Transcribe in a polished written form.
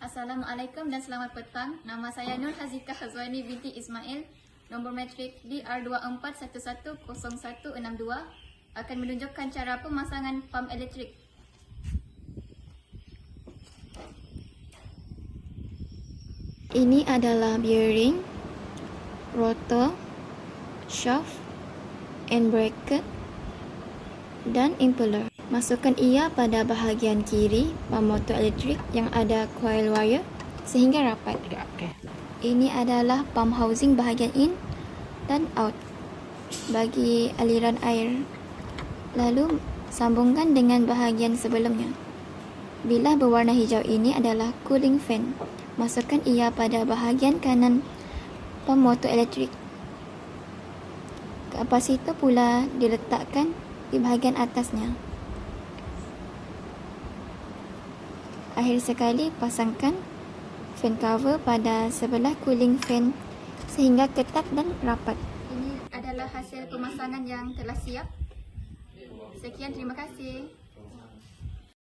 Assalamualaikum dan selamat petang. Nama saya Nur Hazika Hazwani binti Ismail. Nombor matrik DR24110162 akan menunjukkan cara pemasangan pam elektrik. Ini adalah bearing, rotor, shaft, and bracket dan impeller. Masukkan ia pada bahagian kiri pam motor elektrik yang ada coil wire sehingga rapat. Ini adalah pump housing bahagian in dan out bagi aliran air. Lalu sambungkan dengan bahagian sebelumnya. Bila berwarna hijau ini adalah cooling fan. Masukkan ia pada bahagian kanan pam motor elektrik. Kapasitor pula diletakkan di bahagian atasnya. Akhir sekali, pasangkan fan cover pada sebelah cooling fan sehingga ketat dan rapat. Ini adalah hasil pemasangan yang telah siap. Sekian, terima kasih.